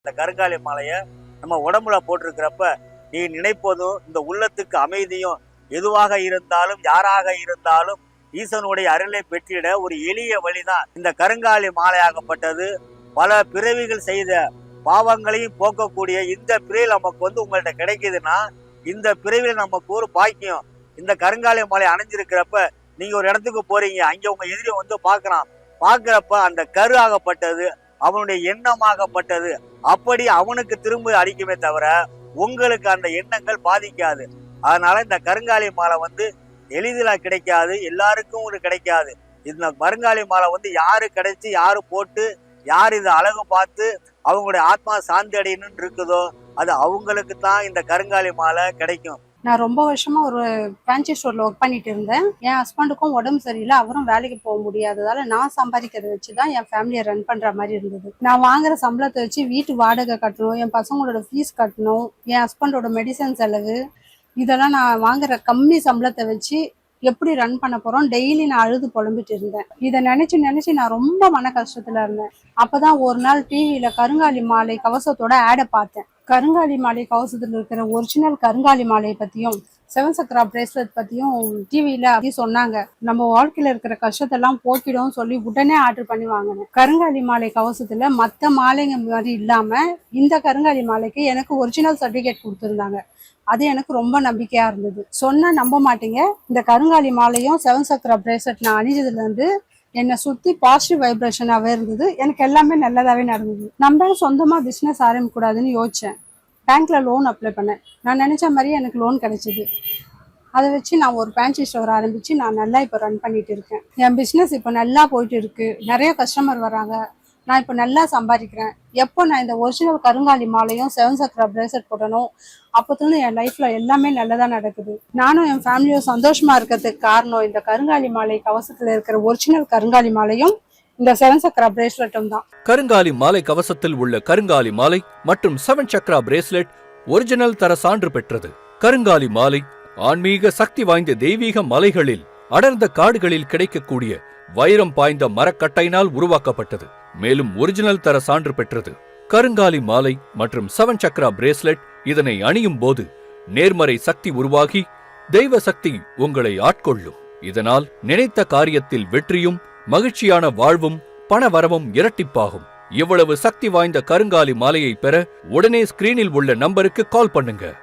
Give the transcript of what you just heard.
இந்த கருங்காலி மாலையை நம்ம உடம்புல போட்டிருக்கிறப்ப நீ நினைப்பதும் இந்த உள்ளத்துக்கு அமைதியும் எதுவாக இருந்தாலும் யாராக இருந்தாலும் ஈசனுடைய அருளை பெற்றிட ஒரு எளிய வழிதான் இந்த கருங்காலி மாலையாகப்பட்டது. பல பிறவிகள் செய்த பாவங்களையும் போக்கக்கூடிய இந்த பிறவியில் நமக்கு உங்கள்கிட்ட கிடைக்குதுன்னா இந்த பிறவியில் நமக்கு ஒரு பாக்கியம். இந்த கருங்காலி மாலை அணைஞ்சிருக்கிறப்ப நீங்க ஒரு இடத்துக்கு போறீங்க, அங்க உங்க எதிரி பார்க்கிறப்ப அந்த கரு ஆகப்பட்டது அவனுடைய எண்ணமாகப்பட்டது அப்படி அவனுக்கு திரும்ப அடிக்குமே தவிர உங்களுக்கு அந்த எண்ணங்கள் பாதிக்காது. அதனால இந்த கருங்காலி மாலை எளிதில கிடைக்காது, எல்லாருக்கும் கிடைக்காது. இந்த கருங்காலி மாலை யாரு கிடைச்சி யாரு போட்டு யார் இதை அழகு பார்த்து அவங்களுடைய ஆத்மா சாந்தி அடையணும்னு இருக்குதோ அது அவங்களுக்கு தான் இந்த கருங்காலி மாலை கிடைக்கும். நான் ரொம்ப வருஷமா ஒரு ஃபேன்சி ஸ்டோர்ல ஒர்க் பண்ணிட்டு இருந்தேன். என் ஹஸ்பண்டுக்கும் உடம்பு சரியில்லை, அவரும் வேலைக்கு போக முடியாததால நான் சம்பாதிக்கிறத வச்சுதான் என் ஃபேமிலியை ரன் பண்ற மாதிரி இருந்தது. நான் வாங்குற சம்பளத்தை வச்சு வீட்டு வாடகை கட்டணும், என் பசங்களோட ஃபீஸ் கட்டணும், என் ஹஸ்பண்டோட மெடிசன் செலவு, இதெல்லாம் நான் வாங்குற கம்மி சம்பளத்தை வச்சு எப்படி ரன் பண்ண போறோம் டெய்லி நான் அழுது புலம்பிட்டு இருந்தேன். இதை நினைச்சு நான் ரொம்ப மன கஷ்டத்துல இருந்தேன். அப்பதான் ஒரு நாள் டிவியில கருங்காலி மாலை கவசத்தோட ஆடை பார்த்தேன். கருங்காலி மாலை கவசத்துல இருக்கிற ஒரிஜினல் கருங்காலி மாலையை பத்தியும் 7 சக்ரா பிரேஸ்லெட் பத்தியும் டிவியில சொன்னாங்க. நம்ம வாழ்க்கையில இருக்கிற கஷ்டத்தெல்லாம் போக்கிடும் சொல்லி உடனே ஆர்டர் பண்ணி வாங்கினேன். கருங்காலி மாலை கவசத்துல மத்த மாலைங்க மாதிரி இல்லாம இந்த கருங்காலி மாலைக்கு எனக்கு ஒரிஜினல் சர்டிபிகேட் கொடுத்துருந்தாங்க. அது எனக்கு ரொம்ப நம்பிக்கையா இருந்தது. சொன்னா நம்ப மாட்டீங்க, இந்த கருங்காலி மாலையும் 7 சக்ரா பிரேஸ்லெட் நான் அணிஞ்சதுல இருந்து என்னை சுத்தி பாசிட்டிவ் வைப்ரேஷனாவே இருந்தது. எனக்கு எல்லாமே நல்லதாவே நடந்தது. நம்ம சொந்தமா பிசினஸ் ஆரம்பிக்க கூடாதுன்னு யோசிச்சேன். பேங்க்ல லோன் அப்ளை பண்ணேன். நான் நினைச்ச மாதிரியே எனக்கு லோன் கிடைச்சிது. அதை வச்சு நான் ஒரு ஃபேன்சி ஸ்டோர் ஆரம்பிச்சு நான் நல்லா இப்போ ரன் பண்ணிட்டு இருக்கேன். என் பிஸ்னஸ் இப்போ நல்லா போயிட்டு இருக்கு. நிறைய கஸ்டமர் வராங்க. நான் இப்போ நல்லா சம்பாதிக்கிறேன். எப்போ நான் இந்த ஒரிஜினல் கருங்காலி மாலையும் 7 சக்ரா பிரேஸ்லெட் போடணும் அப்போதுலேருந்து என் லைஃப்ல எல்லாமே நல்லதா நடக்குது. நானும் என் ஃபேமிலியும் சந்தோஷமா இருக்கிறதுக்கு காரணம் இந்த கருங்காலி மாலை கவசத்துல இருக்கிற ஒரிஜினல் கருங்காலி மாலையும் இந்த 7 சக்ரா பிரேஸ்லெட்டும் தான். கருங்காலி மாலை கவசத்தில் உள்ள கருங்காலி மாலை மற்றும் 7 சக்ரா பிரேஸ்லெட் ஒரிஜினல் தர சான்று பெற்றது. கருங்காலி மாலை ஆன்மீக சக்தி வாய்ந்த தெய்வீக மலைகளில் அடர்ந்த காடுகளில் கிடைக்கக்கூடிய வைரம் பாய்ந்த மரக்கட்டையினால் உருவாக்கப்பட்டது. மேலும் ஒரிஜினல் தர சான்று பெற்றது. கருங்காலி மாலை மற்றும் 7 சக்ரா பிரேஸ்லெட் இதனை அணியும் போது நேர்மறை சக்தி உருவாகி தெய்வ சக்தி உங்களை ஆட்கொள்ளும். இதனால் நினைத்த காரியத்தில் வெற்றியும் மகிழ்ச்சியான வாழ்வும் பணவரவும் இரட்டிப்பாகும். இவ்வளவு சக்தி வாய்ந்த கருங்காலி மாலையை பெற உடனே ஸ்கிரீனில் உள்ள நம்பருக்கு கால் பண்ணுங்க.